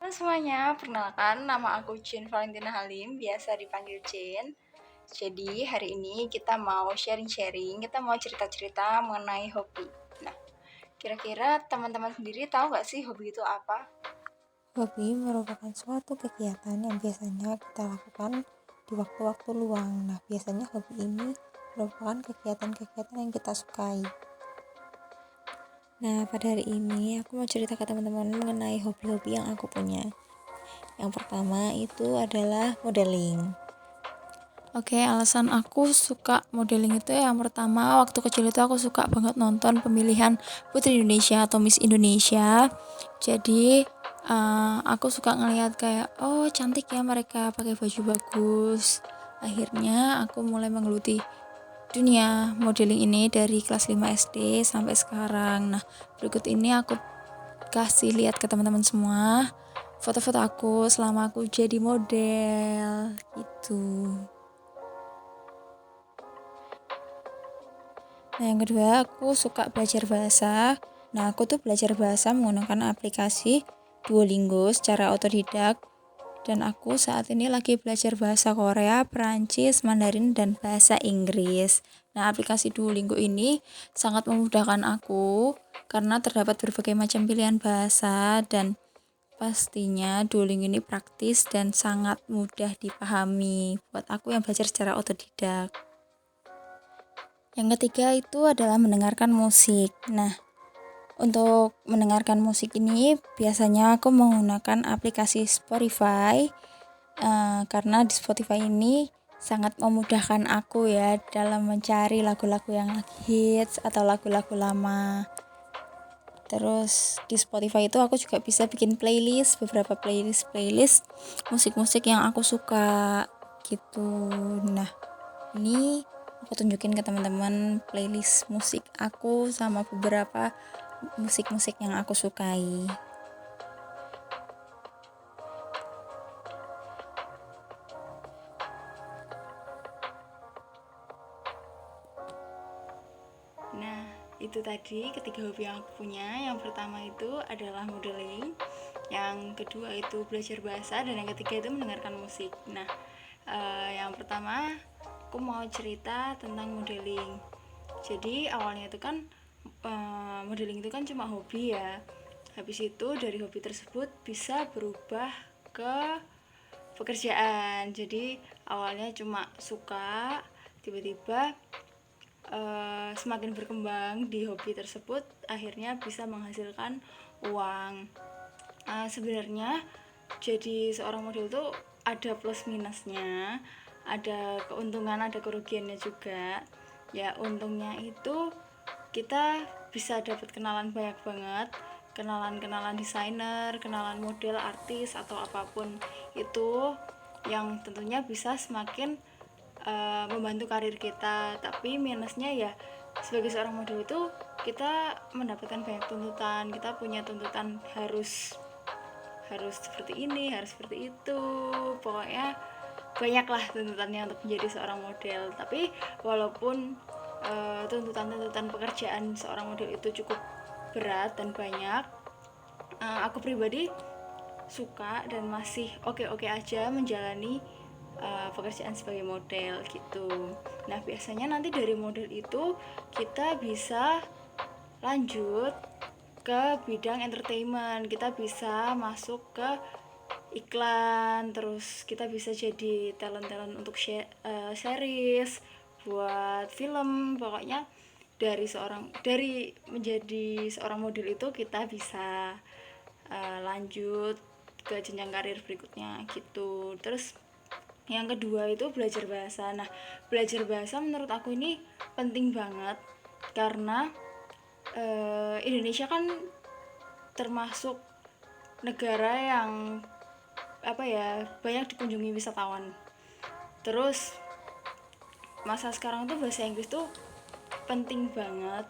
Halo semuanya, perkenalkan nama aku Jin Valentina Halim, biasa dipanggil Jin. Jadi hari ini kita mau sharing-sharing, kita mau cerita-cerita mengenai hobi. Nah, kira-kira teman-teman sendiri tahu nggak sih hobi itu apa? Hobi merupakan suatu kegiatan yang biasanya kita lakukan di waktu-waktu luang. Nah, biasanya hobi ini merupakan kegiatan-kegiatan yang kita sukai. Nah, pada hari ini aku mau cerita ke teman-teman mengenai hobi-hobi yang aku punya. Yang pertama itu adalah modeling. Oke, alasan aku suka modeling itu yang pertama, waktu kecil itu aku suka banget nonton pemilihan Putri Indonesia atau Miss Indonesia. Jadi aku suka ngeliat kayak, oh cantik ya mereka pakai baju bagus. Akhirnya aku mulai menggeluti dunia modeling ini dari kelas 5 SD sampai sekarang. Nah, berikut ini aku kasih lihat ke teman-teman semua foto-foto aku selama aku jadi model gitu. Nah, yang kedua, aku suka belajar bahasa. Nah, aku tuh belajar bahasa menggunakan aplikasi Duolingo secara otodidak. Dan aku saat ini lagi belajar bahasa Korea, Perancis, Mandarin, dan bahasa Inggris. Nah, aplikasi Duolingo ini sangat memudahkan aku karena terdapat berbagai macam pilihan bahasa dan pastinya Duolingo ini praktis dan sangat mudah dipahami buat aku yang belajar secara otodidak. Yang ketiga itu adalah mendengarkan musik. Nah, untuk mendengarkan musik ini biasanya aku menggunakan aplikasi Spotify karena di Spotify ini sangat memudahkan aku ya dalam mencari lagu-lagu yang lagi hits atau lagu-lagu lama. Terus di Spotify itu aku juga bisa bikin playlist, beberapa playlist musik-musik yang aku suka gitu. Nah, ini aku tunjukin ke teman-teman playlist musik aku sama beberapa musik-musik yang aku sukai. Nah, itu tadi ketiga hobi yang aku punya. Yang pertama itu adalah modeling, yang kedua itu belajar bahasa, dan yang ketiga itu mendengarkan musik. Nah, yang pertama aku mau cerita tentang modeling. Jadi awalnya itu kan modeling itu kan cuma hobi ya. Habis itu dari hobi tersebut bisa berubah ke pekerjaan. Jadi awalnya cuma suka, tiba-tiba semakin berkembang di hobi tersebut akhirnya bisa menghasilkan uang. Sebenarnya jadi seorang model tuh ada plus minusnya, ada keuntungan ada kerugiannya juga. Ya untungnya itu kita bisa dapat kenalan banyak banget, kenalan desainer, kenalan model, artis atau apapun itu, yang tentunya bisa semakin membantu karir kita. Tapi minusnya ya sebagai seorang model itu kita mendapatkan banyak tuntutan, kita punya tuntutan harus seperti ini, harus seperti itu, pokoknya banyaklah tuntutannya untuk menjadi seorang model. Tapi walaupun tuntutan-tuntutan pekerjaan seorang model itu cukup berat dan banyak, aku pribadi suka dan masih oke-oke aja menjalani pekerjaan sebagai model gitu. Nah, biasanya nanti dari model itu kita bisa lanjut ke bidang entertainment, kita bisa masuk ke iklan, terus kita bisa jadi talent untuk series, buat film. Pokoknya dari menjadi seorang model itu kita bisa lanjut ke jenjang karir berikutnya gitu. Terus yang kedua itu belajar bahasa. Nah, belajar bahasa menurut aku ini penting banget karena Indonesia kan termasuk negara yang banyak dikunjungi wisatawan. Terus masa sekarang tuh bahasa Inggris tuh penting banget,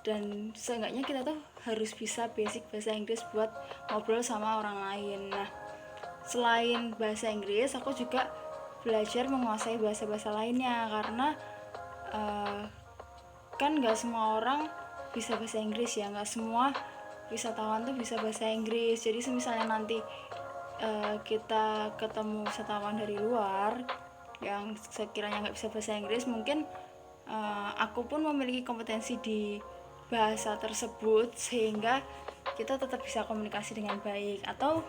dan seenggaknya kita tuh harus bisa basic bahasa Inggris buat ngobrol sama orang lain. Nah, selain bahasa Inggris aku juga belajar menguasai bahasa-bahasa lainnya karena kan nggak semua orang bisa bahasa Inggris ya, nggak semua wisatawan tuh bisa bahasa Inggris. Jadi misalnya nanti kita ketemu wisatawan dari luar yang sekiranya nggak bisa bahasa Inggris, mungkin aku pun memiliki kompetensi di bahasa tersebut sehingga kita tetap bisa komunikasi dengan baik. Atau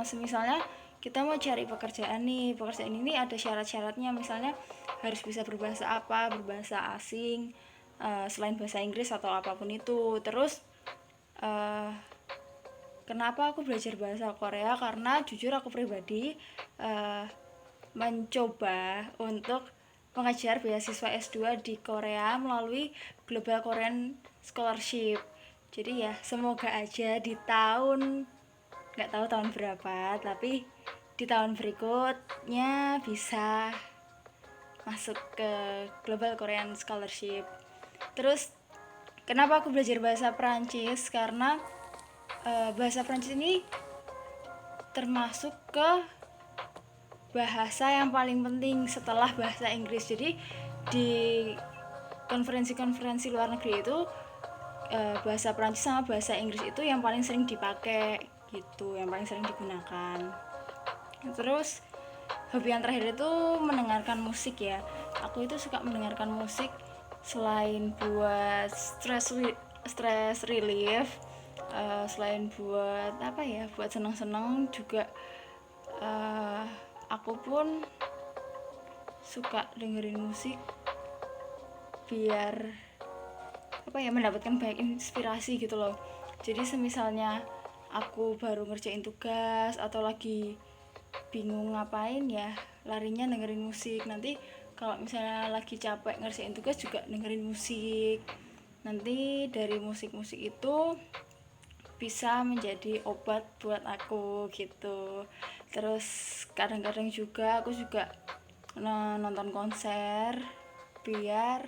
semisalnya kita mau cari pekerjaan nih, pekerjaan ini ada syarat-syaratnya, misalnya harus bisa berbahasa apa, berbahasa asing selain bahasa Inggris atau apapun itu. Terus kenapa aku belajar bahasa Korea? Karena jujur aku pribadi mencoba untuk mengejar beasiswa S2 di Korea melalui Global Korean Scholarship. Jadi ya semoga aja di tahun, nggak tahu tahun berapa, tapi di tahun berikutnya bisa masuk ke Global Korean Scholarship. Terus kenapa aku belajar bahasa Prancis? Karena bahasa Prancis ini termasuk ke bahasa yang paling penting setelah bahasa Inggris. Jadi di konferensi-konferensi luar negeri itu bahasa Prancis sama bahasa Inggris itu yang paling sering dipakai gitu, yang paling sering digunakan. Terus hobi yang terakhir itu mendengarkan musik ya. Aku itu suka mendengarkan musik selain buat stress relief, selain buat apa ya, buat senang-senang juga. Aku pun suka dengerin musik biar apa ya, mendapatkan banyak inspirasi gitu loh. Jadi semisalnya aku baru ngerjain tugas atau lagi bingung ngapain ya, larinya dengerin musik. Nanti kalau misalnya lagi capek ngerjain tugas juga dengerin musik. Nanti dari musik-musik itu bisa menjadi obat buat aku gitu. Terus kadang-kadang juga aku juga nonton konser biar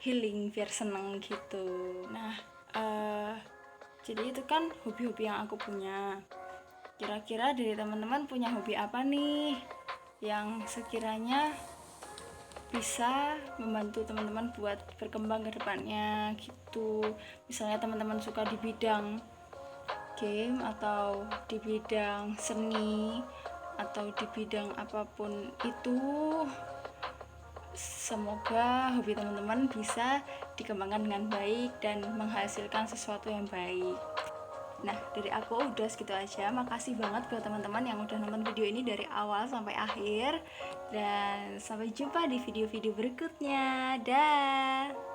healing, biar seneng gitu. Nah jadi itu kan hobi-hobi yang aku punya. Kira-kira dari teman-teman punya hobi apa nih yang sekiranya bisa membantu teman-teman buat berkembang ke depannya gitu. Misalnya teman-teman suka di bidang game atau di bidang seni atau di bidang apapun itu, semoga hobi teman-teman bisa dikembangkan dengan baik dan menghasilkan sesuatu yang baik. Nah, dari aku udah segitu aja. Makasih banget buat teman-teman yang udah nonton video ini dari awal sampai akhir. Dan sampai jumpa di video-video berikutnya. Dah.